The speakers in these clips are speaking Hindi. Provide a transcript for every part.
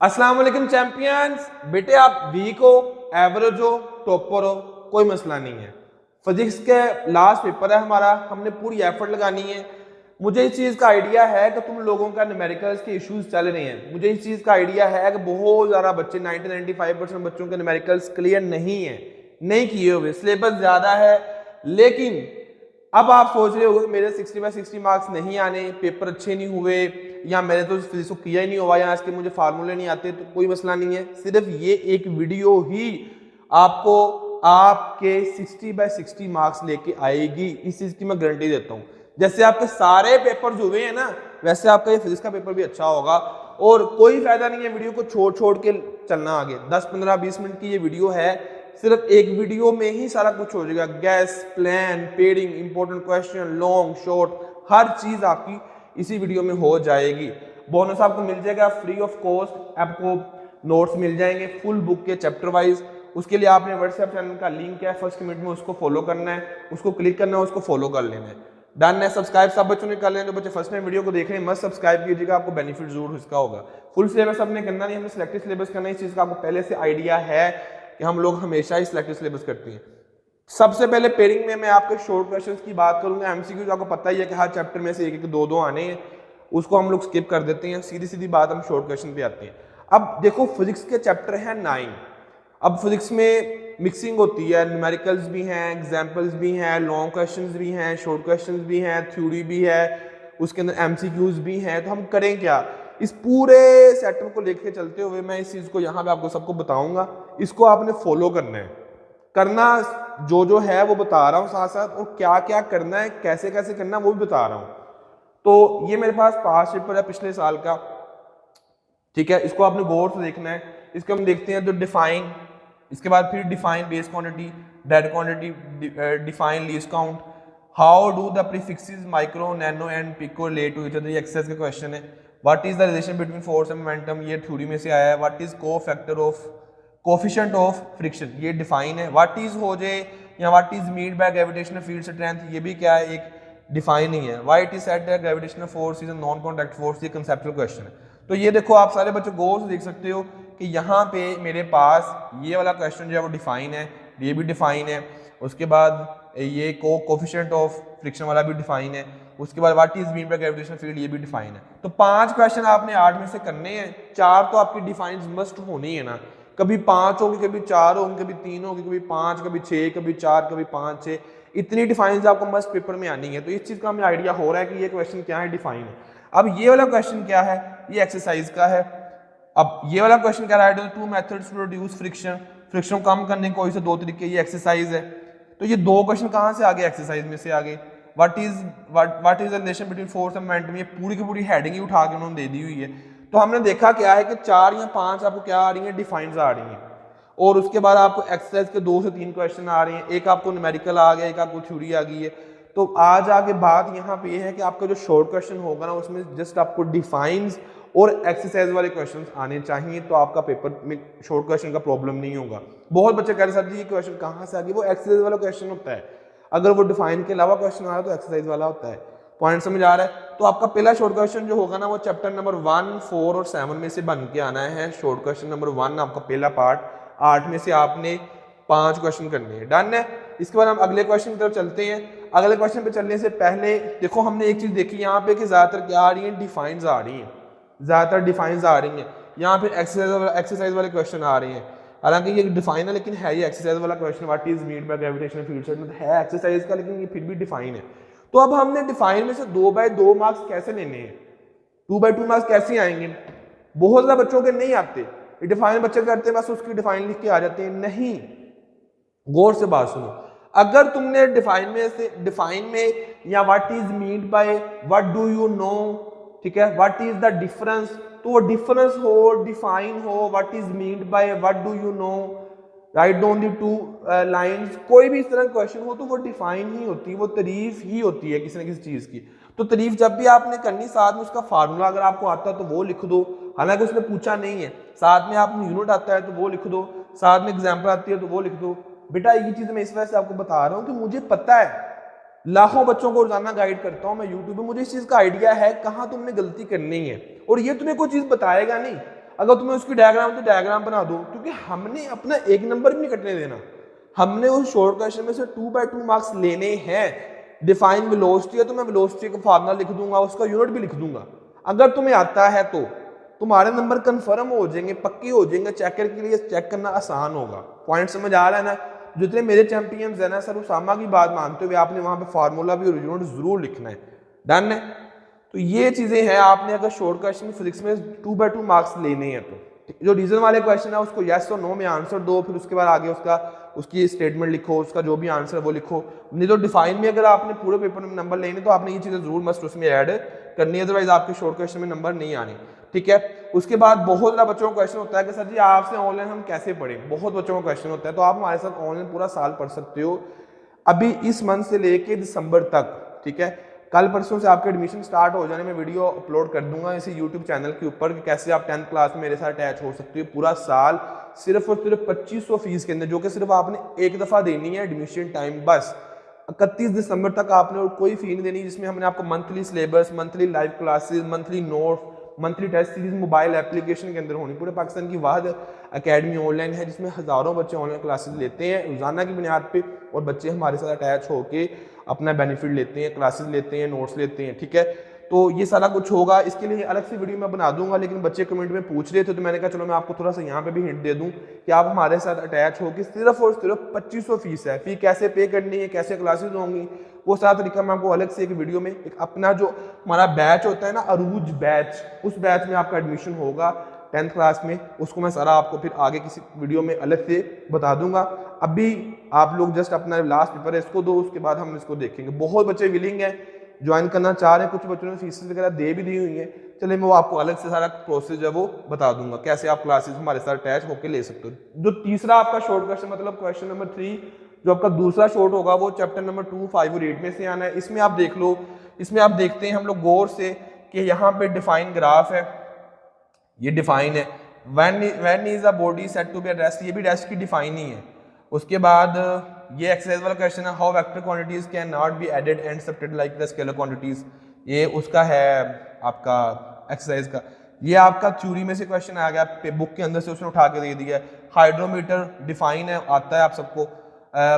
अस्सलाम वालेकुम चैंपियंस। बेटे आप वीक हो, एवरेज हो, टॉपर हो, कोई मसला नहीं है। फिजिक्स के लास्ट पेपर है हमारा, हमने पूरी एफर्ट लगानी है। मुझे इस चीज़ का आइडिया है कि तुम लोगों का न्यूमेरिकल्स के इश्यूज चल रहे हैं। मुझे इस चीज़ का आइडिया है कि बहुत ज़्यादा बच्चे 90-95% बच्चों के न्यूमेरिकल्स क्लियर नहीं है, नहीं किए हुए, सिलेबस ज़्यादा है। लेकिन अब आप सोच रहे हो मेरे 60/60 मार्क्स नहीं आने, पेपर अच्छे नहीं हुए, या मैंने तो फिजिक्स को किया ही नहीं हुआ, या इसके मुझे फार्मूले नहीं आते। तो कोई मसला नहीं है, सिर्फ ये एक वीडियो ही आपको आपके 60/60 मार्क्स लेके आएगी। इस चीज की मैं गारंटी देता हूँ। जैसे आपके सारे पेपर जो हुए हैं ना, वैसे आपका ये फिजिक्स का पेपर भी अच्छा होगा। और कोई फायदा नहीं है वीडियो को छोड़ छोड़ के चलना आगे। 10-15-20 मिनट की ये वीडियो है, सिर्फ एक वीडियो में ही सारा कुछ हो जाएगा। गैस, प्लान, पेडिंग, इंपॉर्टेंट क्वेश्चन, लॉन्ग शॉर्ट, हर चीज आपकी इसी वीडियो में हो जाएगी। बोनस आपको मिल जाएगा फ्री ऑफ कॉस्ट, आपको नोट्स मिल जाएंगे फुल बुक के चैप्टर वाइज। उसके लिए आपने व्हाट्सएप चैनल का लिंक है, फर्स्ट कमेंट में उसको फॉलो करना है, उसको क्लिक करना है, उसको फॉलो कर लेना है। डन है। सब्सक्राइब सब बच्चों ने कर लेना। जो बच्चे फर्स्ट टाइम वीडियो को देख रहे हैं मस्त सब्सक्राइब कीजिएगा, आपको बेनिफिट जरूर इसका होगा। फुल सिलेबस हमने करना नहीं, हमने सिलेक्टिव सिलेबस करना है। इस चीज का आपको पहले से आइडिया है कि हम लोग हमेशा ही सिलेक्टिव सिलेबस करते हैं। सबसे पहले पेयरिंग में मैं आपके शॉर्ट क्वेश्चंस की बात करूंगा। एमसीक्यू आपको पता ही है कि हर चैप्टर में से एक एक दो दो आने हैं, उसको हम लोग स्किप कर देते हैं। सीधी सीधी बात, हम शॉर्ट क्वेश्चन पे आते हैं। अब देखो फिजिक्स के चैप्टर हैं 9। अब फिजिक्स में मिक्सिंग होती है, न्यूमेरिकल्स भी हैं, एग्जाम्पल्स भी हैं, लॉन्ग क्वेश्चंस भी हैं, शॉर्ट क्वेश्चंस भी हैं, थ्योरी भी है, उसके अंदर एमसीक्यूज भी हैं। तो हम करें क्या, इस पूरे सेटअप को लेके चलते हुए मैं इस चीज को यहाँ पे आपको सबको बताऊंगा। इसको आपने फॉलो करना है, करना जो है वो बता रहा हूँ साथ साथ, और क्या क्या करना है, कैसे कैसे करना है वो भी बता रहा हूँ। तो ये मेरे पास पास पेपर है पिछले साल का, ठीक है। इसको आपने गौर से देखना है। इसको हम देखते हैं तो डिफाइन, इसके बाद फिर define base quantity, dead quantity, define least count, how do the prefixes micro, nano and pico relate to each other. ये एक्सरसाइज का क्वेश्चन है। What is the relation between force and momentum, ये थ्योरी में से आया है। What is cofactor of coefficient of friction, ये डिफाइन है। व्हाट इज हो जाए या what is meant by gravitational field strength, ये भी क्या है, एक डिफाइन ही है। Why it is said that gravitational force is a non contact force, ये कंसेप्चुअल क्वेश्चन है। तो ये देखो आप सारे बच्चे गौर से देख सकते हो कि यहाँ पे मेरे पास ये वाला क्वेश्चन जो है वो डिफाइन है, ये भी डिफाइन है। उसके बाद ये कोफिशिएंट ऑफ फ्रिक्शन वाला भी डिफाइन है। उसके बाद what is mean bye gravitational field, ये भी डिफाइन है। तो 5 क्वेश्चन आपने 8 में से करने हैं। 4 तो आपकी डिफाइन मस्ट होनी है ना। कभी 5 होंगे, कभी 4 होंगे, कभी 3 होंगे, कभी 5, कभी 6, कभी 4, कभी 5, 6, इतनी डिफाइन आपको मस्ट पेपर में आनी है। तो इस चीज का हमें आइडिया हो रहा है कि ये क्वेश्चन क्या है, डिफाइन है। अब ये वाला क्वेश्चन क्या है, ये एक्सरसाइज का है। अब ये वाला क्वेश्चन क्या है, two methods to reduce friction, friction कम करने के कोई से 2 तरीके, ये एक्सरसाइज है। तो ये 2 क्वेश्चन कहाँ से आ गए, एक्सरसाइज में से आ गए। What is the relation between force and momentum, ये पूरी की पूरी हेडिंग ही उठा के उन्होंने दे दी हुई है। तो हमने देखा क्या है कि 4 या 5 आपको क्या आ रही है, डिफाइंस आ रही हैं। और उसके बाद आपको एक्सरसाइज के 2 से 3 क्वेश्चन आ रहे हैं, एक आपको न्यूमेरिकल आ गया, एक आपको थ्योरी आ गई है। तो आज आगे बात यहाँ पे ये है कि आपका जो शॉर्ट क्वेश्चन होगा ना, उसमें जस्ट आपको डिफाइंस और एक्सरसाइज वाले क्वेश्चंस आने चाहिए। तो आपका पेपर में शॉर्ट क्वेश्चन का प्रॉब्लम नहीं होगा। बहुत बच्चे कह रहे सर जी ये क्वेश्चन कहाँ से आ गया, वो एक्सरसाइज वाला क्वेश्चन होता है। अगर वो डिफाइन के अलावा क्वेश्चन आ रहा है तो एक्सरसाइज वाला होता है। पॉइंट समझ आ रहा है। तो आपका पहला शॉर्ट क्वेश्चन जो होगा ना, वो चैप्टर नंबर 1, 4 और 7 में से बन के आना है। शॉर्ट क्वेश्चन नंबर 1 आपका पहला पार्ट, 8 में से आपने 5 क्वेश्चन करने हैं। डन है। इसके बाद हम अगले क्वेश्चन की तरफ चलते हैं। अगले क्वेश्चन पे चलने से पहले देखो हमने एक चीज देखी यहाँ पे कि ज्यादातर क्या आ रही है, डिफाइंस आ रही हैं, ज्यादातर डिफाइंस आ रही हैं। यहाँ पे एक्सरसाइज वाले क्वेश्चन आ रहे हैं। हालांकि ये डिफाइन है लेकिन है ये एक्सरसाइज वाला question. What is meant by gravitational field strength है एक्सरसाइज का, लेकिन ये फिर भी डिफाइन है। तो अब हमने डिफाइन में से 2/2 मार्क्स कैसे लेने हैं, 2/2 मार्क्स कैसे आएंगे। बहुत ज्यादा बच्चों के नहीं आते, डिफाइन बच्चे करते हैं बस उसकी डिफाइन लिख के आ जाते हैं। नहीं, गौर से बात सुनो। अगर तुमने डिफाइन में या what is mean bye, what do you no, ठीक है, व्हाट इज द डिफरेंस, तो वो डिफरेंस हो, डिफाइन हो, what is mean bye, what do you no, write down the 2 lines, कोई भी इस तरह क्वेश्चन हो तो वो डिफाइन ही होती है, वो तारीफ ही होती है किसी न किसी चीज की। तो तारीफ जब भी आपने करनी, साथ में उसका फार्मूला अगर आपको आता है तो वो लिख दो। हालांकि उसने पूछा नहीं है। साथ में आपने यूनिट आता है तो वो लिख दो, साथ में एग्जाम्पल आती है तो वो लिख दो। बेटा ये चीज मैं इस वजह से आपको बता रहा हूँ कि मुझे पता है, लाखों बच्चों को रोजाना गाइड करता हूं मैं यूट्यूब पे, मुझे इस चीज का आइडिया है कहाँ तुमने गलती करनी है। और ये तुम्हें कोई चीज बताएगा नहीं, अगर तुम्हें उसकी डायग्राम तो डायग्राम बना दो, क्योंकि हमने अपना एक नंबर भी नहीं कटने देना, हमने उस शॉर्ट क्वेश्चन में से 2/2 मार्क्स लेने हैं। डिफाइन वेलोसिटी है तो मैं वेलोसिटी का फार्मूला लिख दूंगा, उसका यूनिट भी लिख दूंगा। अगर तुम्हें आता है तो तुम्हारे नंबर कंफर्म हो जाएंगे, पक्के हो जाएंगे, चेकर के लिए चेक करना आसान होगा। पॉइंट समझ आ रहा है ना? जितने मेरे चैंपियंस है ना सर, उसामा की बात मानते हुए आपने वहां पे फार्मूला भी और यूनिट जरूर लिखना है। डन है? तो ये चीजें हैं, आपने अगर शॉर्ट क्वेश्चन फिजिक्स में 2/2 मार्क्स लेने हैं तो जो रीजन वाले क्वेश्चन है उसको यस और नो में आंसर दो, फिर उसके बाद आगे उसकी स्टेटमेंट लिखो, उसका जो भी आंसर है वो लिखो। नहीं तो डिफाइन में अगर आपने पूरे पेपर में नंबर लेने तो आपने ये चीजें जरूर मस्ट उसमें ऐड करनी है, अदरवाइज आपके शॉर्ट क्वेश्चन में नंबर नहीं आने। ठीक है? उसके बाद बहुत ज़्यादा बच्चों का क्वेश्चन होता है कि सर जी आपसे ऑनलाइन हम कैसे पढ़ें, बहुत बच्चों का क्वेश्चन होता है। तो आप हमारे साथ ऑनलाइन पूरा साल पढ़ सकते हो, अभी इस मंथ से लेके दिसंबर तक। ठीक है? कल परसों से आपके एडमिशन स्टार्ट हो जाने में वीडियो अपलोड कर दूंगा इसी यूट्यूब चैनल के ऊपर कि कैसे आप 10th क्लास में मेरे साथ अटैच हो सकते हो पूरा साल, सिर्फ और सिर्फ 2500 फीस के अंदर, जो कि सिर्फ आपने एक दफ़ा देनी है एडमिशन टाइम। बस 31 दिसंबर तक आपने और कोई फी नहीं देनी, जिसमें हमने आपको monthly syllabus, monthly live classes, monthly notes, monthly test series mobile application के अंदर होनी। पूरे पाकिस्तान की वाहद एकेडमी ऑनलाइन है जिसमें हज़ारों बच्चे ऑनलाइन क्लासेस लेते हैं रोजाना की बुनियाद पे, और बच्चे हमारे साथ अटैच होके अपना बेनिफिट लेते हैं, क्लासेस लेते हैं, नोट्स लेते हैं। ठीक है? तो ये सारा कुछ होगा, इसके लिए अलग से वीडियो मैं बना दूंगा, लेकिन बच्चे कमेंट में पूछ रहे थे तो मैंने कहा चलो मैं आपको थोड़ा सा यहाँ पे भी हिंट दे दूं कि आप हमारे साथ अटैच हो कि सिर्फ और सिर्फ 2500 फीस है। फी कैसे पे करनी है, कैसे क्लासेस होंगी, वो सारा तरीका मैं आपको अलग से एक वीडियो में, एक अपना जो हमारा बैच होता है ना अरूज बैच, उस बैच में आपका एडमिशन होगा 10th क्लास में, उसको मैं सारा आपको फिर आगे किसी वीडियो में अलग से बता दूंगा। अभी आप लोग जस्ट अपना लास्ट पेपर है इसको दो, उसके बाद हम इसको देखेंगे। बहुत बच्चे विलिंग है, ज्वाइन करना चाह रहे हैं, कुछ बच्चों ने फीस वगैरह दे भी दी हुई है। चलिए मैं वो आपको अलग से सारा प्रोसेस है वो बता दूंगा कैसे आप क्लासेस हमारे साथ अटैच होकर ले सकते हो। जो तीसरा आपका शॉर्ट क्वेश्चन मतलब क्वेश्चन नंबर 3 जो आपका दूसरा शॉर्ट होगा वो चैप्टर नंबर 2, 5 और 8 में से आना है। इसमें आप देख लो, इसमें आप देखते हैं हम लोग गौर से कि यहाँ पे डिफाइन ग्राफ है, ये डिफाइन है। When is a body said to be at rest, ये भी रेस्ट की डिफाइन ही है। उसके बाद ये एक्सरसाइज वाला क्वेश्चन है, how vector quantities can not be added and subtracted like the scalar quantities, ये उसका है आपका एक्सरसाइज का। ये आपका थ्योरी में से क्वेश्चन आ गया, बुक के अंदर से उसने उठा के दे दिया। हाइड्रोमीटर डिफाइन है, आता है आप सबको।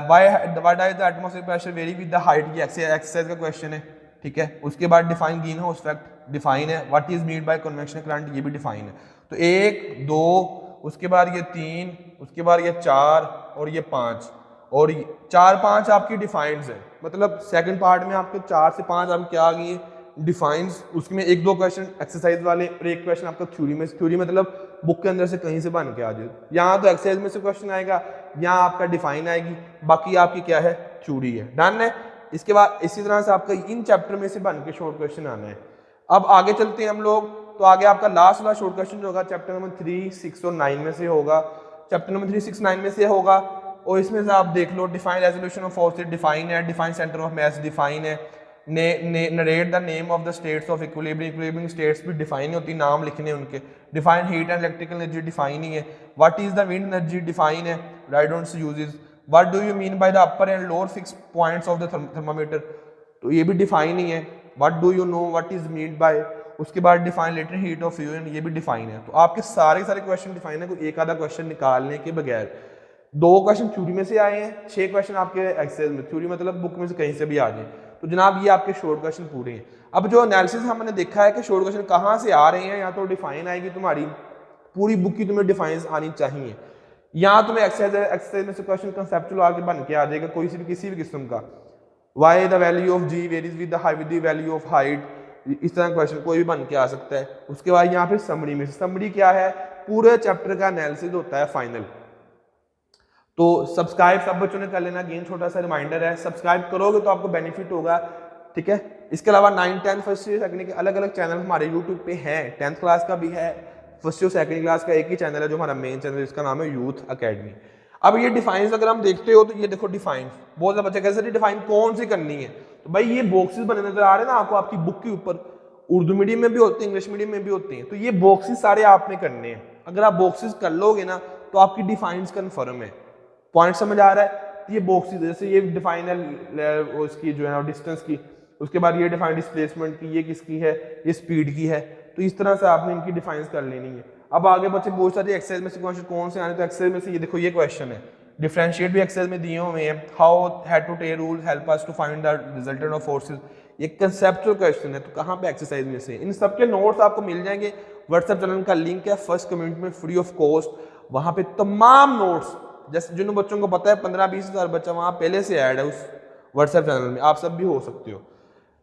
Why does the atmospheric pressure very with the height, ये एक्सरसाइज का क्वेश्चन है। ठीक है? उसके बाद define green house effect define है। What is mean by convection current, ये भी डिफाइन है। तो 1 2 उसके बाद ये 3, उसके बाद ये 4 और ये 5, और 4 5 आपकी डिफाइंस है। मतलब सेकंड पार्ट में आपके 4 से 5 आप क्या आ गई डिफाइंस, उसमें 1-2 क्वेश्चन एक्सरसाइज वाले और एक क्वेश्चन आपका थ्योरी में। थ्योरी मतलब बुक के अंदर से कहीं से बन के आ जाए, यहाँ तो एक्सरसाइज में से क्वेश्चन आएगा, यहाँ आपका डिफाइन आएगी, बाकी आपकी क्या है थ्योरी है। डन है? इसके बाद इसी तरह से आपका इन चैप्टर में से बन के शॉर्ट क्वेश्चन आना है। अब आगे चलते हैं हम लोग, तो आगे आपका लास्ट वाला शॉर्ट क्वेश्चन जो होगा चैप्टर नंबर 3, 6 और 9 में से होगा। चैप्टर नंबर 3, 6, 9 में से होगा, और इसमें से आप देख लो define resolution of forces define है, define centre of mass define है, narrate the name of the states of equilibrium, equilibrium states भी डिफाइन होती, नाम लिखने उनके। Define heat and electrical energy define ही है। What is the wind energy define है, राइडोंट्स uses. What do you mean by the upper and lower fix points of the thermometer, तो ये भी डिफाइन ही है। What do you know what is mean by, उसके बाद define latent heat of fusion, ये भी डिफाइन है। तो आपके सारे क्वेश्चन डिफाइन है, कोई एक आधा क्वेश्चन निकालने के बगैर। 2 क्वेश्चन थ्योरी में से आए हैं, 6 क्वेश्चन आपके एक्सरसाइज में, थ्योरी मतलब बुक में से कहीं से भी आ जाए। तो जनाब ये आपके शॉर्ट क्वेश्चन पूरे हैं। अब जो एनालिसिस हमने देखा है कि शॉर्ट क्वेश्चन कहाँ से आ रहे हैं, या तो डिफाइन आएगी तुम्हारी पूरी बुक की, तुम्हें डिफाइन आनी चाहिए, या तुम्हें एक्सरसाइज में से क्वेश्चन कंसेप्चुअल आगे बन के आ जाएगा कोई सी भी किसी भी किस्म का। Why the value of g varies with the value of height, इस तरह क्वेश्चन कोई भी बन के आ सकता है। उसके बाद यहाँ पे समरी में, समरी क्या है, पूरे चैप्टर का एनालिसिस होता है फाइनल। तो सब्सक्राइब सब बच्चों ने कर लेना, अगेन छोटा सा रिमाइंडर है, सब्सक्राइब करोगे तो आपको बेनिफिट होगा। ठीक है? इसके अलावा 9, 10 फर्स्ट ईयर सेकंड के अलग अलग चैनल हमारे यूट्यूब पे हैं, 10th क्लास का भी है, फर्स्ट ईयर सेकंड क्लास का एक ही चैनल है जो हमारा मेन चैनल है, इसका नाम है यूथ अकेडमी। अब ये डिफाइंस अगर हम देखते हो तो ये देखो डिफाइंस, बहुत ज्यादा बच्चे कैसे डिफाइन कौन सी करनी है, तो भाई ये बॉक्सेस बने नजर आ रहे हैं ना आपको आपकी बुक के ऊपर, उर्दू मीडियम में भी होते हैं, इंग्लिश मीडियम में भी होते हैं। तो ये बॉक्सेस सारे आपने करने हैं, अगर आप बॉक्सेस कर लोगे ना तो आपकी डिफाइंस कन्फर्म है। पॉइंट समझ आ रहा है? ये बॉक्सेस जैसे ये डिफाइन है उसकी जो है डिस्टेंस की, उसके बाद ये डिफाइन डिस्प्लेसमेंट की, ये किसकी है, ये स्पीड की है। तो इस तरह से आपने इनकी डिफाइंस कर लेनी है। अब आगे बच्चे बहुत सारे एक्सरसाइज में से क्वेश्चन कौन से आने, तो एक्सरसाइज में से ये देखो ये क्वेश्चन है, डिफरेंशिएट भी एक्सरसाइज में दिए हुए हैं, how head to tail rule help us to find the resultant of forces, ये कंसेप्चुअल क्वेश्चन है, तो कहाँ पे एक्सरसाइज में से, इन सब के नोट्स आपको मिल जाएंगे। व्हाट्सएप चैनल का लिंक है फर्स्ट कम्युनिटी में फ्री ऑफ कॉस्ट, वहां पे तमाम नोट्स, जैसे जिन बच्चों को पता है 15-20 हज़ार बच्चा वहां पहले से ऐड है उस व्हाट्सएप चैनल में, आप सब भी हो सकते हो।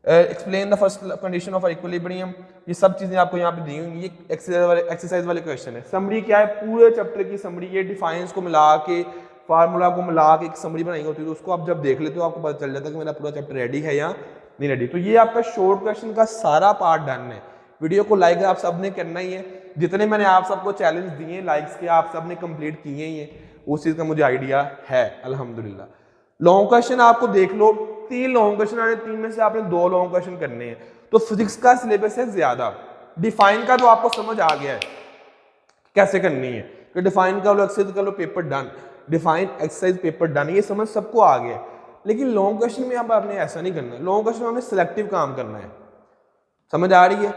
Explain the first condition of equilibrium, ये सब चीजें आपको यहाँ पे दी हुई, ये एक्सरसाइज वाले क्वेश्चन है। समरी क्या है, पूरे चैप्टर की समरी, ये डिफाइंस को मिला के फार्मूला को मिला के एक समरी बनाई होती है, तो उसको आप जब देख लेते हो आपको पता चल जाता है कि मेरा पूरा चैप्टर रेडी है या नहीं रेडी। तो ये आपका शॉर्ट क्वेश्चन का सारा पार्ट डन है। वीडियो को लाइक आप सबने करना ही है, जितने मैंने आप सबको चैलेंज दिए लाइक्स के आप सबने कंप्लीट किए ही है, उस चीज का मुझे आइडिया है अल्हम्दुलिल्लाह। लॉन्ग क्वेश्चन आपको देख लो, 3 लॉन्ग क्वेश्चन आने, 3 में से आपने 2 लॉन्ग क्वेश्चन करने हैं, तो फिजिक्स का सिलेबस है ज्यादा। डिफाइन का तो आपको समझ आ गया है कैसे करनी है, कि डिफाइन कर लो, एक्सरसाइज कर लो, paper done, define exercise paper done, ये समझ सबको आ गया है। लेकिन लॉन्ग क्वेश्चन में अब आपने ऐसा नहीं करना है, लॉन्ग क्वेश्चन में आपने सिलेक्टिव काम करना है, समझ आ रही है।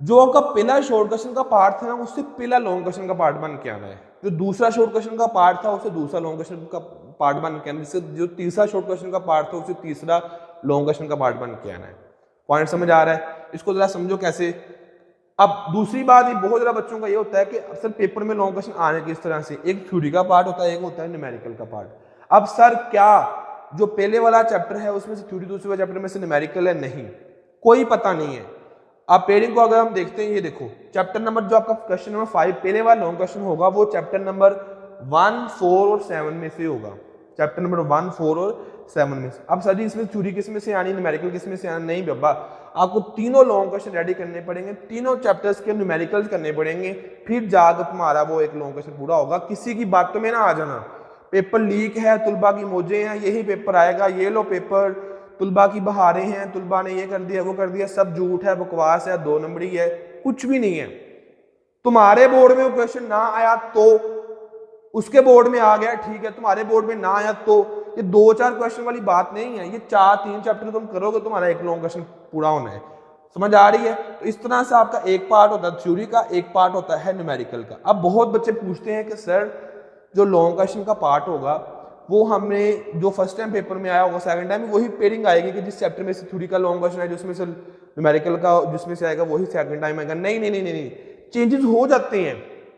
जो आपका पहला शॉर्ट क्वेश्चन का पार्ट था ना, उससे पहला लॉन्ग क्वेश्चन का पार्ट बन के आना है, जो दूसरा शॉर्ट क्वेश्चन का पार्ट था उससे दूसरा लॉन्ग क्वेश्चन का पार्ट बन के आना, जिससे जो तीसरा शॉर्ट क्वेश्चन का पार्ट था उससे तीसरा लॉन्ग क्वेश्चन का पार्ट बन के आना है। पॉइंट समझ आ रहा है, इसको जरा समझो कैसे। अब दूसरी बात, ये बहुत ज्यादा बच्चों का ये होता है कि अक्सर पेपर में लॉन्ग क्वेश्चन आने किस तरह से, एक थ्योरी का पार्ट होता है, एक होता है न्यूमेरिकल का पार्ट। अब सर क्या जो पहले वाला चैप्टर है उसमें से थ्योरी, दूसरे वाले चैप्टर में से न्यूमेरिकल है? नहीं, कोई पता नहीं है। आप पेयरिंग को अगर हम देखते हैं, ये देखो चैप्टर नंबर जो आपका क्वेश्चन नंबर 5 पहले वाला लॉन्ग क्वेश्चन होगा, वो चैप्टर नंबर 1, 4 और 7 में से होगा, चैप्टर नंबर 1, 4 और 7 में से। अब सर जी इसमें थ्योरी किस में से आनी, न्यूमेरिकल किस में से आना? नहीं बाबा, आपको तीनों लॉन्ग क्वेश्चन रेडी करने पड़ेंगे, तीनों चैप्टर्स के न्यूमेरिकल्स करने पड़ेंगे, फिर जाकर तुम्हारा वो एक लॉन्ग क्वेश्चन पूरा होगा। किसी की बातों में ना आ जाना, पेपर लीक है, तुलबा की मौजें हैं, यही पेपर आएगा, ये लो पेपर, तुलबा की बहारें हैं, तुलबा ने ये कर दिया वो कर दिया, सब झूठ है, बकवास है, 2 नंबरी है, कुछ भी नहीं है। तुम्हारे बोर्ड में वो क्वेश्चन ना आया तो उसके बोर्ड में आ गया, ठीक है, तुम्हारे बोर्ड में ना आया तो, ये 2-4 क्वेश्चन वाली बात नहीं है, ये 4-3 चैप्टर तुम करोगे, तुम्हारा एक लॉन्ग क्वेश्चन पूरा होना है, समझ आ रही है। तो इस तरह से आपका एक पार्ट होता है थ्योरी का, एक पार्ट होता है न्यूमेरिकल का। अब बहुत बच्चे पूछते हैं कि सर जो लॉन्ग क्वेश्चन का पार्ट होगा वो हमें जो फर्स्ट टाइम पेपर में आया होगा सेकंड टाइम वही पेयरिंग आएगी कि जिस चैप्टर में से थ्योरी का लॉन्ग क्वेश्चन है जिसमें से न्यूमेरिकल का जिसमें से आएगा वही सेकंड टाइम आएगा? नहीं नहीं नहीं नहीं, चेंजेस हो जाते हैं,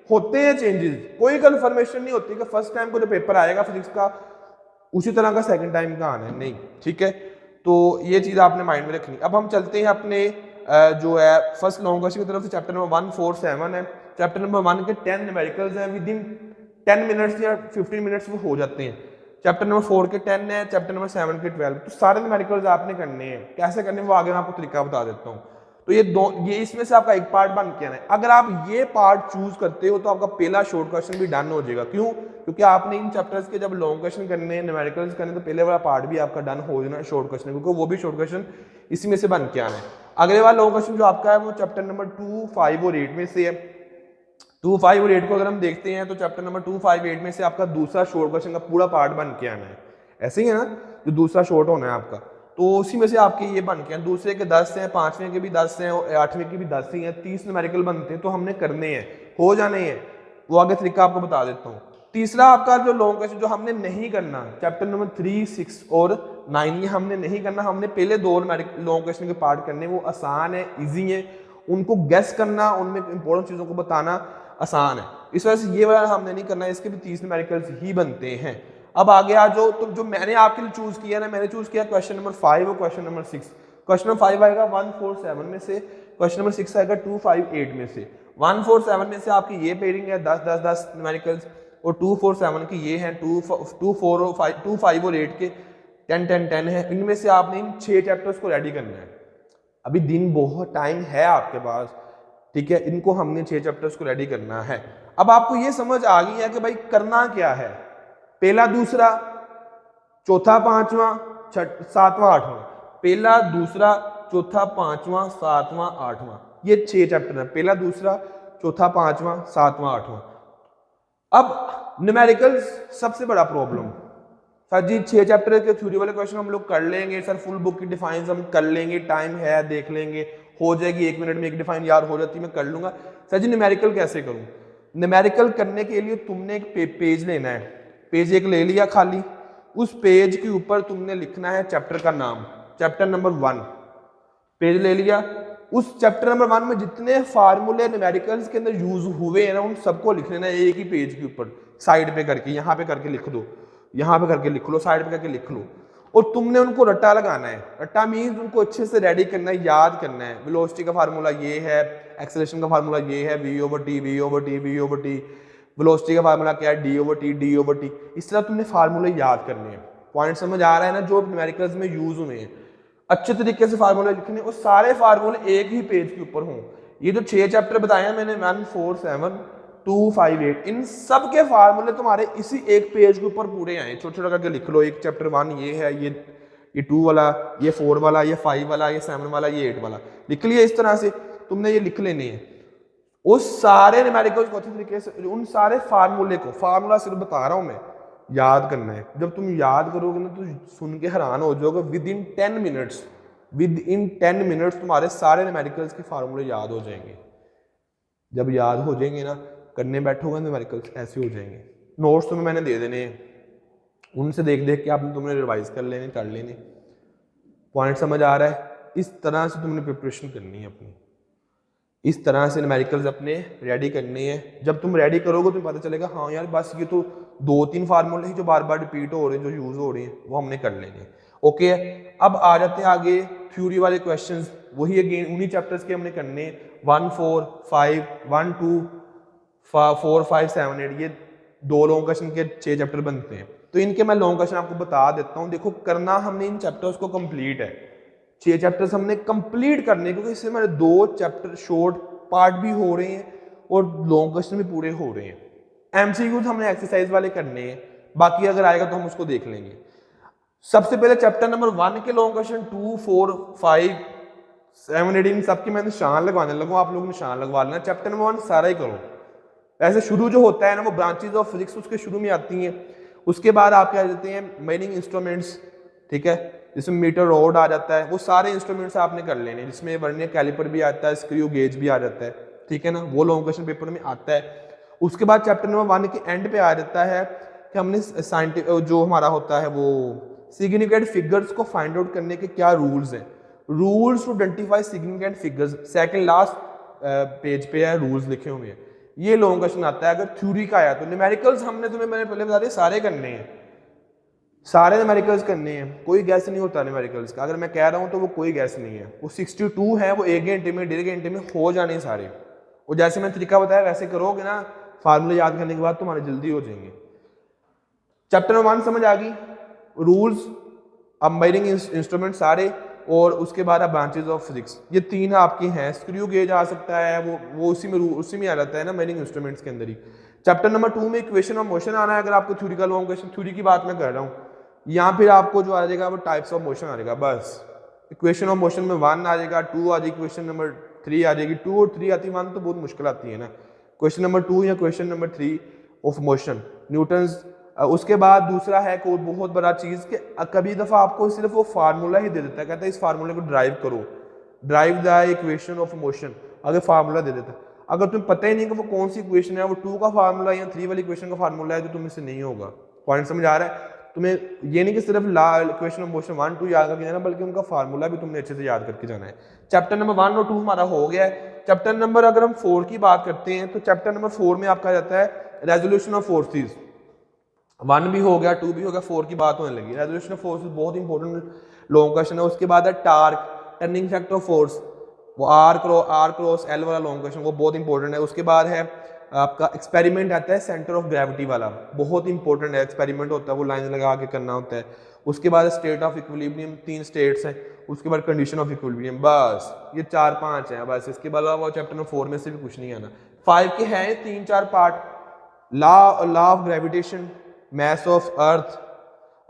होते हैं चेंजेस, कोई कंफर्मेशन नहीं होती कि फर्स्ट टाइम को जो पेपर आएगा फिजिक्स का उसी तरह का सेकंड टाइम का आना है, नहीं, ठीक है। तो ये चीज आपने माइंड में रखनी। अब हम चलते हैं अपने जो है फर्स्ट लॉन्ग क्वेश्चन की तरफ से, चैप्टर नंबर 1, 4, 7 है। चैप्टर नंबर 1 के 10 न्यूमेरिकल्स हैं, विद इन 10 मिनट्स या 15 मिनट्स वो हो जाते हैं। चैप्टर नंबर 4 के 10 है, चैप्टर नंबर 7 के 12, तो सारे न्यूमेरिकल्स आपने करने हैं। कैसे करने वो आगे मैं आपको तरीका बता देता हूँ। तो ये इसमें से आपका एक पार्ट बन के आना है। अगर आप ये पार्ट चूज करते हो तो आपका पहला शॉर्ट क्वेश्चन भी डन हो जाएगा। क्यों? क्योंकि आपने इन चैप्टर्स के जब लॉन्ग क्वेश्चन करने हैं, न्यूमेरिकल्स करने, तो पहले वाला पार्ट भी आपका डन हो जाना शॉर्ट क्वेश्चन, क्योंकि वो भी शॉर्ट क्वेश्चन इसी में से बन के आना है। अगले वाला लॉन्ग क्वेश्चन जो आपका है वो चैप्टर नंबर 2, 5 और 8 में से है। 2, 5 और 8 को अगर हम देखते हैं तो चैप्टर नंबर 2, 5, 8 में से आपका दूसरा शॉर्ट क्वेश्चन का पूरा पार्ट बन के आना है। ऐसे ही है ना, जो दूसरा शॉर्ट होना है आपका, तो उसी में से आपके ये बन के हैं। दूसरे के 10 हैं, 5वें के भी 10 हैं और 8वें के भी 10 ही हैं। 30 न्यूमेरिकल बनते हैं, तो हमने करने हैं, हो जाने हैं, वो आगे तरीका आपको बता देता हूँ। तीसरा आपका जो लॉन्ग क्वेश्चन जो हमने नहीं करना, चैप्टर नंबर 3, 6 और 9, ये हमने नहीं करना। हमने पहले 2 लॉन्ग क्वेश्चन के पार्ट करने, वो आसान है, ईजी है, उनको गेस करना, उनमें इंपॉर्टेंट चीजों को बताना आसान है। इस वजह से ये वाला हमने नहीं करना, इसके भी 30 न्यूमेरिकल्स ही बनते हैं। अब आगे आ जाओ, तो जो मैंने आपके लिए चूज किया ना, मैंने चूज किया क्वेश्चन नंबर 5 और क्वेश्चन नंबर 6। क्वेश्चन नंबर 5 आएगा 1, 4, 7 में से, क्वेश्चन नंबर 6 आएगा 2, 5, 8 में से। 1, 4, 7 में से आपकी ये पेयरिंग है 10, 10, 10 न्यूमेरिकल्स, और 2, 4, 7 की ये है 2, 4 और 5, 2, 5 और 8 के 10, 10, 10 है। इनमें से आपने इन 6 चैप्टर्स को रेडी करना है। अभी दिन बहुत टाइम है आपके पास, ठीक है, इनको हमने 6 चैप्टर्स को रेडी करना है। अब आपको ये समझ आ गई है कि भाई करना क्या है, पहला, दूसरा, चौथा, पांचवा, 7वां, 8वां, पहला, दूसरा, चौथा, पांचवा, 7वां, 8वां, ये 6 चैप्टर है। पहला, दूसरा, चौथा, पांचवा, 7वां, 8वां। अब न्यूमेरिकल्स सबसे बड़ा प्रॉब्लम, सर जी 6 चैप्टर के थ्योरी वाले क्वेश्चन हम लोग कर लेंगे, सर फुल बुक की डिफाइंस हम कर लेंगे, टाइम है, देख लेंगे, हो जाएगी, 1 मिनट में एक डिफाइन याद हो जाती है, मैं कर लूंगा। सर जी न्यूमेरिकल कैसे करूं? न्यूमेरिकल करने के लिए तुमने एक पेज लेना है, पेज एक ले लिया खाली, उस पेज के ऊपर तुमने लिखना है चैप्टर का नाम, चैप्टर नंबर 1 पेज ले लिया। उस चैप्टर नंबर 1 में जितने फार्मूले न्यूमेरिकल्स के अंदर यूज हुए हैं ना उन सबको लिख लेना है एक ही पेज के ऊपर, साइड पे करके, यहाँ पे करके लिख दो, यहाँ पे करके लिख लो, साइड पे करके लिख लो, और तुमने उनको रट्टा लगाना है। रट्टा मीन्स उनको अच्छे से रेडी करना है, याद करना है। वेलोसिटी का फार्मूला ये है, एक्सेलरेशन का फार्मूला ये है, v/t v/t v/t, वेलोसिटी का फार्मूला क्या है, d/t d/t। इस तरह तुमने फार्मूले याद करने हैं। पॉइंट समझ आ रहा है ना, जो न्यूमेरिकल्स में यूज हुए हैं अच्छे तरीके से फार्मूले लिखने, और सारे फार्मूले एक ही पेज के ऊपर हों। ये जो 6 चैप्टर बताए हैं मैंने, 1 4 7 2 5 8, इन सब के फार्मूले तुम्हारे इसी एक पेज के ऊपर पूरे आए, छोटा छोटा करके लिख लो। एक चैप्टर 1 ये है, ये 2 वाला, ये 4 वाला, ये 5 वाला, ये 7 वाला, ये 8 वाला, लिख लिया। इस तरह से तुमने ये लिख लेने हैं। उस सारे न्यूमेरिकल्स को अच्छे तरीके से, उन सारे फार्मूले को, फार्मूला सिर्फ बता रहा हूं मैं, याद करना है। जब तुम याद करोगे ना तो सुन के हैरान हो जाओगे, विद इन 10 मिनट्स तुम्हारे सारे न्यूमेरिकल्स के फार्मूले याद हो जाएंगे। जब याद हो जाएंगे ना, करने बैठोगे न्यूमेरिकल्स ऐसे हो जाएंगे। नोट्स तुम्हें मैंने दे देने हैं, उनसे देख देख के आपने तुमने रिवाइज कर लेने। पॉइंट समझ आ रहा है? इस तरह से तुमने प्रिपरेशन करनी है अपनी, इस तरह से न्यूमेरिकल्स अपने रेडी करने हैं। जब तुम रेडी करोगे तो पता चलेगा हाँ यार बस ये तो 2-3 फार्मूले ही जो बार बार रिपीट हो रहे हैं, जो यूज हो रहे हैं, वो हमने कर लेने हैं। ओके, अब आ जाते हैं आगे थ्योरी वाले क्वेश्चंस। वही अगेन उन्हीं चैप्टर्स के हमने करने, 1 4 5 1 2 4 5 7 8, ये 2 लॉन्ग क्वेश्चन के 6 चैप्टर बनते हैं। तो इनके मैं लॉन्ग क्वेश्चन आपको बता देता हूँ। देखो करना हमने इन चैप्टर्स को कंप्लीट है, 6 चैप्टर्स हमने कंप्लीट करने, क्योंकि इससे हमारे 2 चैप्टर शॉर्ट पार्ट भी हो रहे हैं और लॉन्ग क्वेश्चन भी पूरे हो रहे हैं। एमसीक्यूज हमने एक्सरसाइज वाले करने हैं, बाकी अगर आएगा तो हम उसको देख लेंगे। सबसे पहले चैप्टर नंबर 1 के लॉन्ग क्वेश्चन 2 4 5 7 8 इन सबकी मैं निशान लगवाने लगूँ, आप लोग निशान लगवा लेना। चैप्टर नंबर 1 सारा ही करो। ऐसे शुरू जो होता है ना वो ब्रांचेज ऑफ फिजिक्स उसके शुरू में आती हैं। उसके बाद आप क्या देते हैं, मेजरिंग इंस्ट्रूमेंट्स, ठीक है, जिसमें मीटर रॉड आ जाता है, वो सारे इंस्ट्रूमेंट्स आपने कर लेने, जिसमें वर्नियर कैलिपर भी आता है, स्क्रू गेज भी आ जाता है, ठीक है ना, वो लॉन्ग क्वेश्चन पेपर में आता है। उसके बाद चैप्टर नंबर 1 के एंड पे आ जाता है कि हमने साइंटिफिक जो हमारा होता है वो सिग्निफिकेंट फिगर्स को फाइंड आउट करने के क्या रूल्स हैं, rules to identify significant figures, second last page पे है, रूल्स लिखे हुए हैं। ये लॉन्ग क्वेश्चन आता है। अगर थ्योरी का आया तो न्यूमेरिकल्स हमने तुम्हें मैंने पहले बता दिया सारे करने हैं, सारे न्यूमेरिकल्स करने हैं, कोई गैस नहीं होता न्यूमेरिकल्स का। अगर मैं कह रहा हूं तो वो कोई गैस नहीं है, वो 62 है, वो 1 घंटे में 1.5 घंटे में हो जाने सारे। और जैसे मैं तरीका बताया वैसे करोगे ना, फार्मूले याद करने के बाद तुम्हारे जल्दी हो जाएंगे। चैप्टर नंबर 1 समझ आ गई, रूल्स, अब मेजरिंग इंस्ट्रूमेंट सारे, और उसके बाद अब ब्रांचेज ऑफ फिजिक्स, ये 3 आपकी हैं। स्क्रू गेज आ सकता है, वो उसी में आ जाता है ना, मेजरिंग इंस्ट्रूमेंट्स के अंदर ही। चैप्टर नंबर 2 में इक्वेशन ऑफ मोशन आना है। अगर आपको थ्योरी का लॉन्ग क्वेश्चन, थ्योरी की बात मैं कर रहा हूँ, यहाँ फिर आपको जो आ जाएगा वो टाइप्स ऑफ मोशन आ जाएगा। बस इक्वेशन ऑफ मोशन में 1 आ जाएगा, 2 आ जाएगी, क्वेश्चन नंबर 3 आ जाएगी। 2 और 3 आती है, 1 तो बहुत मुश्किल आती है ना। क्वेश्चन नंबर 2 या question number 3 of motion, Newton's. उसके बाद दूसरा है कोई बहुत बड़ा चीज कि कभी दफा आपको सिर्फ वो फार्मूला ही दे देता है, कहता है इस फार्मूले को ड्राइव करो, drive the equation of motion, अगर फार्मूला दे देता है। अगर तुम्हें पता ही नहीं कि वो कौन सी इक्वेशन है, वो 2 का फार्मूला या 3 वाली इक्वेशन का फार्मूला है, तो तुम्हें से नहीं होगा। पॉइंट समझ आ रहा है? तुम्हें ये नहीं कि सिर्फ इक्वेशन ऑफ मोशन 1 2 याद करके जाना, बल्कि उनका फार्मूला भी तुमने अच्छे से याद करके जाना है। चैप्टर नंबर 1 और 2 हमारा हो गया है। चैप्टर नंबर अगर हम 4 की बात करते हैं तो चैप्टर नंबर 4 में आपका जाता है रेजोल्यूशन ऑफ फोर्सेस। 1 भी हो गया, 2 भी हो गया, 4 की बात होने लगी। रेजोल्यूशन ऑफ फोर्सेस बहुत इंपॉर्टेंट लॉन्ग क्वेश्चन है। उसके बाद है torque, turning factor of force, वो आर क्रॉस एल वाला लॉन्ग क्वेश्चन, वो बहुत इंपॉर्टेंट है। उसके बाद है आपका एक्सपेरिमेंट आता है सेंटर ऑफ ग्रेविटी वाला, बहुत इंपॉर्टेंट है। एक्सपेरिमेंट होता है, वो लाइन लगा के करना होता है। उसके बाद स्टेट ऑफ इक्विलिब्रियम, 3 स्टेट्स हैं। उसके बाद कंडीशन ऑफ इक्विलिब्रियम, बस ये 4-5 है बस। इसके अलावा चैप्टर नंबर 4 में से भी कुछ नहीं आना। 5 के हैं 3-4 part, law of gravitation, mass of earth,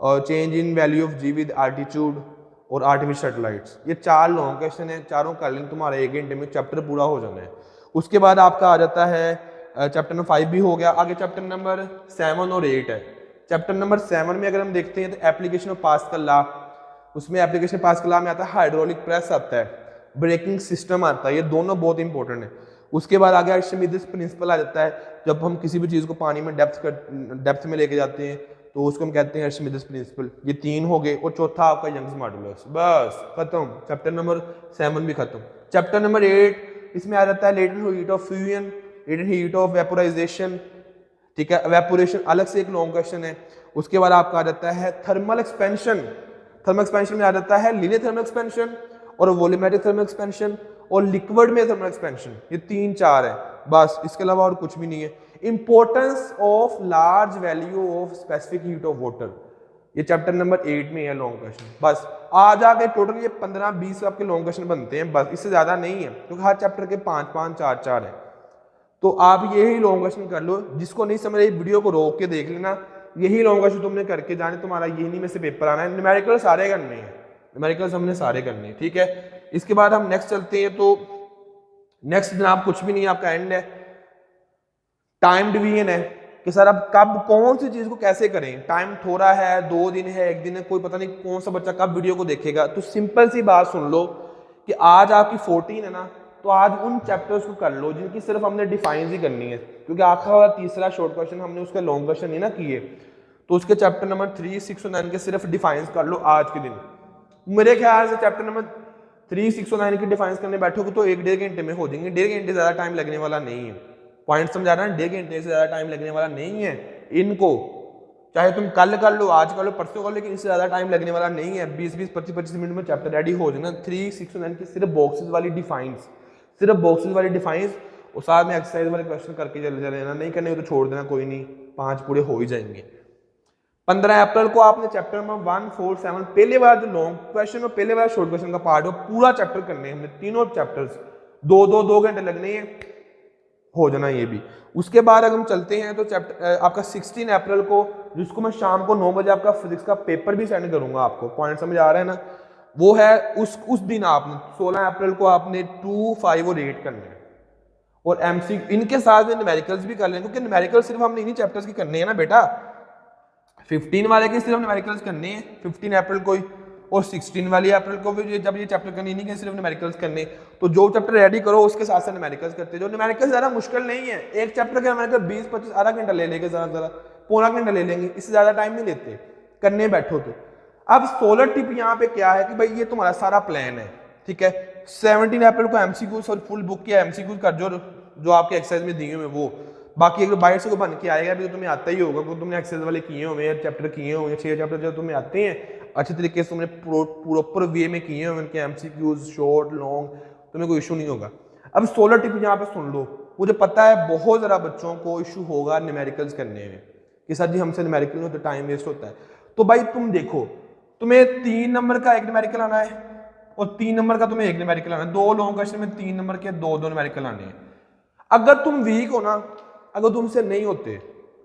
और change in value of G with altitude, और आर्टिफिशियल सैटेलाइट्स। ये 4 लॉन्ग क्वेश्चन है, चारों कर लेंगे, तुम्हारे 1 घंटे में चैप्टर पूरा हो जाना है। उसके बाद आपका आ जाता है चैप्टर नंबर 5 भी हो गया। आगे चैप्टर नंबर 7 और 8 है। चैप्टर नंबर 7 में अगर हम देखते हैं तो एप्लीकेशन ऑफ पास्कल लॉ, उसमें एप्लीकेशन पास्कल लॉ में आता है हाइड्रोलिक प्रेस आता है। ब्रेकिंग सिस्टम आता है, ये दोनों बहुत इंपॉर्टेंट है। उसके बाद आगे आर्चिमिडीज प्रिंसिपल आ जाता है, जब हम किसी भी चीज़ को पानी में डेप्थ में लेके जाते हैं तो उसको हम कहते हैं आर्चिमिडीज प्रिंसिपल। ये 3 हो गए, और चौथा आपका यंग्स मॉडुलस। बस खत्म, चैप्टर नंबर 7 भी खत्म। चैप्टर नंबर 8 इसमें आ जाता है latent heat of fusion, latent heat of vaporisation, ठीक है, एवेपोरेशन अलग से एक लॉन्ग क्वेश्चन है। उसके बाद आपका आ जाता है थर्मल एक्सपेंशन। थर्मल एक्सपेंशन में आ जाता है लीनियर थर्मल एक्सपेंशन और वॉल्यूमेट्रिक थर्मल एक्सपेंशन और लिक्विड में थर्मल एक्सपेंशन। ये 3-4 है बस, इसके अलावा और कुछ भी नहीं है। Importance of large value of specific heat of water, ये चैप्टर नंबर 8 में है लॉन्ग क्वेश्चन। बस आ जाके टोटल ये 15-20 आपके लॉन्ग क्वेश्चन बनते हैं, बस इससे ज्यादा नहीं है, क्योंकि हर चैप्टर के 5-5 4-4 है। तो आप यही लॉन्ग क्वेश्चन कर लो, जिसको नहीं समझ रही वीडियो को रोक के देख लेना, यही लॉन्ग क्वेश्चन तुमने करके जाने, तुम्हारा यही में से पेपर आना है। न्यूमेरिकल सारे करने हैं, न्यूमेरिकल्स हमने सारे करने हैं, ठीक है। इसके बाद हम नेक्स्ट चलते हैं, तो नेक्स्ट जनाब कुछ भी नहीं है, आपका एंड है। टाइम डिवीजन है कि सर अब कब कौन सी चीज को कैसे करें, टाइम थोड़ा है, 2 दिन है, 1 दिन है, कोई पता नहीं कौन सा बच्चा कब वीडियो को देखेगा। तो सिंपल सी बात सुन लो कि आज आपकी 14 है ना, तो आज उन चैप्टर्स को कर लो जिनकी सिर्फ हमने डिफाइन ही करनी है, क्योंकि आखिर वाला तीसरा शॉर्ट क्वेश्चन हमने उसके लॉन्ग क्वेश्चन नहीं ना किए। तो उसके चैप्टर नंबर 3, 6 और 9 के सिर्फ डिफाइन कर लो आज के दिन। मेरे ख्याल से चैप्टर नंबर 3, 6 और 9 की डिफाइन करने बैठोगे तो 1-1.5 घंटे में हो जाएंगे। 1.5 घंटे ज्यादा टाइम लगने वाला नहीं है, पॉइंट समझा रहा है, 1.5 घंटे से ज्यादा टाइम लगने वाला नहीं है इनको। चाहे तुम कल कर लो, आज कर लो, परसों कर लो, लेकिन इससे ज्यादा टाइम लगने वाला नहीं है। 20-20, 25-25 मिनट में चैप्टर रेडी हो जाएगा। 3, 6 और 9 की सिर्फ बॉक्सेस वाली डिफाइंस, सिर्फ बॉक्सेस वाली डिफाइंस, और साथ में एक्सरसाइज वाले क्वेश्चन करके चले जाना, नहीं करने तो छोड़ देना, कोई नहीं, 5 पूरे हो ही जाएंगे। 15 अप्रैल को आपने चैप्टर नंबर 1, 4, 7 पहले वाला जो लॉन्ग क्वेश्चन और पहले वाला शॉर्ट क्वेश्चन का पार्ट हो पूरा चैप्टर करने हैं हमने, तीनों चैप्टर्स 2 घंटे लगने हैं, हो जाना ये भी। उसके बाद अगर हम चलते हैं तो चैप्टर आपका 16 अप्रैल को, जिसको मैं शाम को 9 बजे आपका फिजिक्स का पेपर भी सेंड करूंगा, आपको पॉइंट समझ आ रहा है ना, वो है उस दिन आपने 16 अप्रैल को आपने 2, 5 और 8 करने हैं, और एमसी इनके साथ में न्यूमेरिकल्स भी कर लें, क्योंकि न्यूमेरिकल सिर्फ हमने इन्हीं चैप्टर्स की करने हैं ना बेटा। 15 वाले के सिर्फ न्यूमेरिकल्स करने हैं 15 अप्रैल को ही, और 16 वाली अप्रैल को भी जब ये चैप्टर करने नहीं है, सिर्फ न्यूमेरिकल्स करने। तो जो चैप्टर रेडी करो उसके साथ साथ न्यूमेरिकल्स करते, जो न्यूमेरिकल्स ज़्यादा मुश्किल नहीं है, एक चैप्टर के न्यूमेरिकल 20-25 आधा घंटा ले लेंगे, ज़रा पौना घंटा ले लेंगे, इससे ज़्यादा टाइम नहीं लेते करने बैठो तो। अब सोलर टिप यहाँ पे क्या है कि भाई ये तुम्हारा सारा प्लान है, ठीक है। 17 अप्रैल को एमसीक्यूज और फुल बुक किया एमसीक्यूज कर जो आपके एक्सरसाइज में दिए हुए वो, बाकी अगर बाहर से कोई बन के आएगा भी तो तुम्हें आता ही होगा, क्योंकि तुमने एक्सरसाइज वाले किए हुए हैं, चैप्टर किए हुए हैं, 6 चैप्टर जो तुम्हें आते हैं अच्छे तरीके से, तुमने प्रॉपर वे में किए हुए उनके एमसीक्यूज शॉर्ट लॉन्ग, तुम्हें कोई इशू नहीं होगा। अब सोलर टिप यहाँ पे सुन लो, मुझे पता है बहुत ज़रा बच्चों को इशू होगा न्यूमेरिकल्स करने में कि सर जी हमसे न्यूमेरिकल में तो टाइम वेस्ट होता है। तो भाई तुम देखो, तुम्हें 3 नंबर का 1 न्यूमेरिकल आना है और 3 नंबर का तुम्हें 1 न्यूमेरिकल आना है, 2 लॉन्ग क्वेश्चन में 3 नंबर के 2 न्यूमेरिकल आने हैं। अगर तुम वीक हो ना, अगर तुमसे नहीं होते,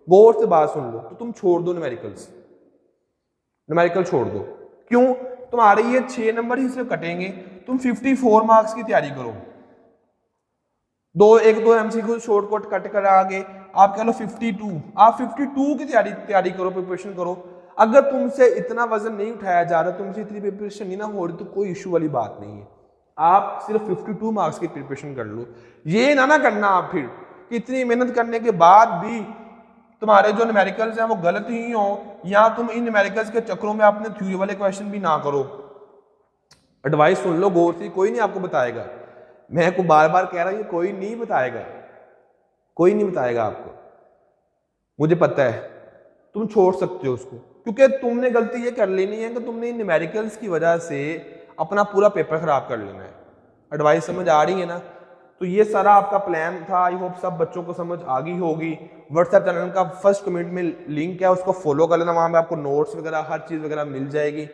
गौर से बात सुन लो, तो तुम छोड़ दो न्यूमेरिकल छोड़ दो। क्यों? तुम्हारे ये 6 नंबर ही सिर्फ कटेंगे, तुम 54 मार्क्स की तैयारी करो, 1-2 एमसीक्यू शॉर्टकट कट कर आगे आप कह लो 52, आप 52 की तैयारी करो, प्रिपरेशन करो। अगर तुमसे इतना वजन नहीं उठाया जा रहा, तुमसे इतनी प्रिपरेशन नहीं ना हो रही, तो कोई इशू वाली बात नहीं है, आप सिर्फ 52 मार्क्स की प्रिपरेशन कर लो। ये ना करना आप फिर कि इतनी मेहनत करने के बाद भी तुम्हारे जो न्यूमेरिकल्स हैं वो गलत ही हो, या तुम इन न्यूमेरिकल्स के चक्रों में अपने थ्योरी वाले क्वेश्चन भी ना करो। एडवाइस सुन लो गौर से, कोई नहीं आपको बताएगा, मैं को बार बार कह रहा हूं, कोई नहीं बताएगा आपको, मुझे पता है। तुम छोड़ सकते हो उसको, क्योंकि तुमने गलती ये कर लेनी है कि तुमने इन न्यूमेरिकल्स की वजह से अपना पूरा पेपर खराब कर लेना है। एडवाइस समझ आ रही है ना? तो ये सारा आपका प्लान था, आई होप सब बच्चों को समझ आ गई होगी। व्हाट्सएप चैनल का फर्स्ट कमेंट में लिंक है, उसको फॉलो कर लेना, वहां पे आपको नोट्स वगैरह हर चीज वगैरह मिल जाएगी,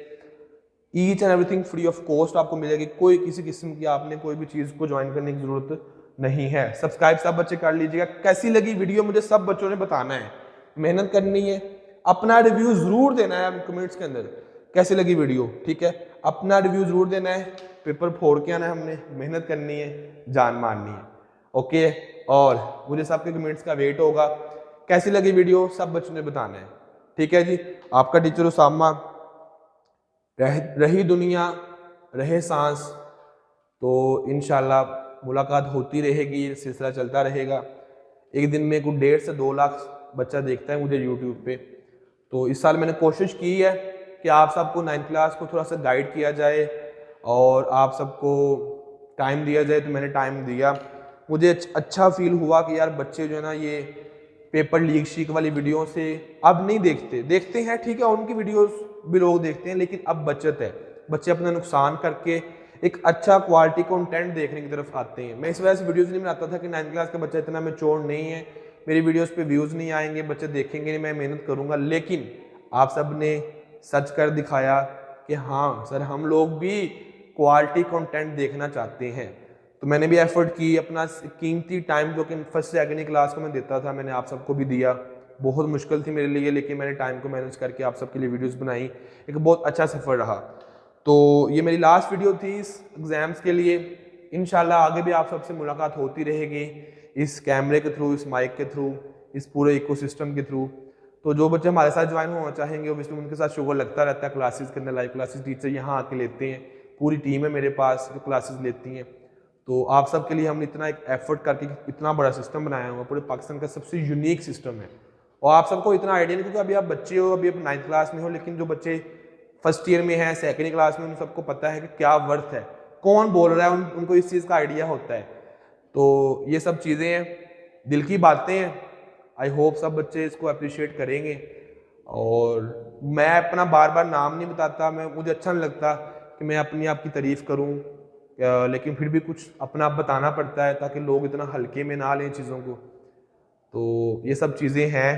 each and everything free of cost आपको मिलेगी, कोई किसी किस्म की आपने कोई भी चीज को ज्वाइन करने की जरूरत नहीं है। सब्सक्राइब सब बच्चे कर लीजिएगा। कैसी लगी वीडियो मुझे सब बच्चों ने बताना है, मेहनत करनी है, अपना रिव्यू जरूर देना है कमेंट्स के अंदर, कैसी लगी वीडियो, ठीक है। अपना रिव्यू जरूर देना है, पेपर फोड़ के आना है, हमने मेहनत करनी है, जान मारनी है, ओके। और मुझे सबके कमेंट्स का वेट होगा, कैसी लगी वीडियो सब बच्चों ने बताना है, ठीक है जी। आपका टीचर उसामा, रही दुनिया रहे सांस, तो इंशाल्लाह मुलाकात होती रहेगी, सिलसिला चलता रहेगा। एक दिन में कुछ 1.5 से 2 लाख बच्चा देखता है मुझे यूट्यूब पे। तो इस साल मैंने कोशिश की है कि आप सबको 9th क्लास को थोड़ा सा गाइड किया जाए और आप सबको टाइम दिया जाए, तो मैंने टाइम दिया। मुझे अच्छा फील हुआ कि यार बच्चे जो है ना ये पेपर लीक शीक वाली वीडियो से अब नहीं देखते हैं, ठीक है उनकी वीडियोस भी लोग देखते हैं, लेकिन अब बचत है, बच्चे अपना नुकसान करके एक अच्छा क्वालिटी कंटेंट देखने की तरफ आते हैं। मैं इस वजह से वीडियोस नहीं बनाता था कि 9th क्लास का बच्चा इतना मैच्योर नहीं है, मेरी वीडियोस पे व्यूज़ नहीं आएंगे, बच्चे देखेंगे नहीं, मैं मेहनत करूँगा। लेकिन आप सब ने सच कर दिखाया कि हाँ सर हम लोग भी क्वालिटी कंटेंट देखना चाहते हैं। तो मैंने भी एफर्ट की, अपना कीमती टाइम जो कि फर्स्ट सेकंड क्लास को मैं देता था मैंने आप सबको भी दिया। बहुत मुश्किल थी मेरे लिए, लेकिन मैंने टाइम को मैनेज करके आप सबके लिए वीडियोस बनाई। एक बहुत अच्छा सफ़र रहा। तो ये मेरी लास्ट वीडियो थी इस एग्ज़ाम्स के लिए। इंशाल्लाह आगे भी आप सबसे मुलाकात होती रहेगी, इस कैमरे के थ्रू, इस माइक के थ्रू, इस पूरे इकोसिस्टम के थ्रू। तो जो बच्चे हमारे साथ ज्वाइन होना चाहेंगे ओबियसली उनके साथ शुगर लगता रहता है क्लासेस के अंदर, लाइव क्लासेस टीचर यहाँ आके लेते हैं, पूरी टीम है मेरे पास जो क्लासेस लेती हैं। तो आप सबके लिए हमने इतना एक एफर्ट करके इतना बड़ा सिस्टम बनाया हुआ, पूरे पाकिस्तान का सबसे यूनिक सिस्टम है। और आप सबको इतना आइडिया नहीं, क्योंकि अभी आप बच्चे हो, अभी आप 9th क्लास में हो, लेकिन जो बच्चे फर्स्ट ईयर में है, सेकेंड क्लास में, उन सबको पता है कि क्या वर्थ है, कौन बोल रहा है, उनको इस चीज़ का आइडिया होता है। तो ये सब चीज़ें हैं, दिल की बातें हैं। आई होप सब बच्चे इसको अप्रिशिएट करेंगे। और मैं अपना बार बार नाम नहीं बताता, मुझे अच्छा नहीं लगता कि मैं अपनी आप की तारीफ़ करूं, लेकिन फिर भी कुछ अपना आप बताना पड़ता है ताकि लोग इतना हल्के में ना लें चीज़ों को। तो ये सब चीज़ें हैं।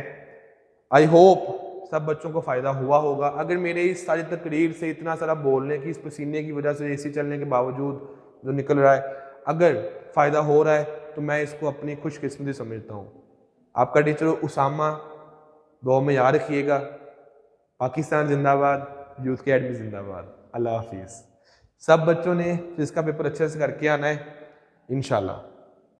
आई होप सब बच्चों को फ़ायदा हुआ होगा। अगर मेरे इस सारी तकरीर से इतना सारा बोलने की, इस पसीने की वजह से, एसी चलने के बावजूद जो निकल रहा है, अगर फ़ायदा हो रहा है तो मैं इसको अपनी खुशकिस्मती समझता हूँ। आपका टीचर उसामा, दुआ में याद रखिएगा। पाकिस्तान जिंदाबाद, यूथ अकेडमी जिंदाबाद। अल्लाह हाफिज़। सब बच्चों ने फिज़िक्स का पेपर अच्छे से करके आना है इंशाल्लाह।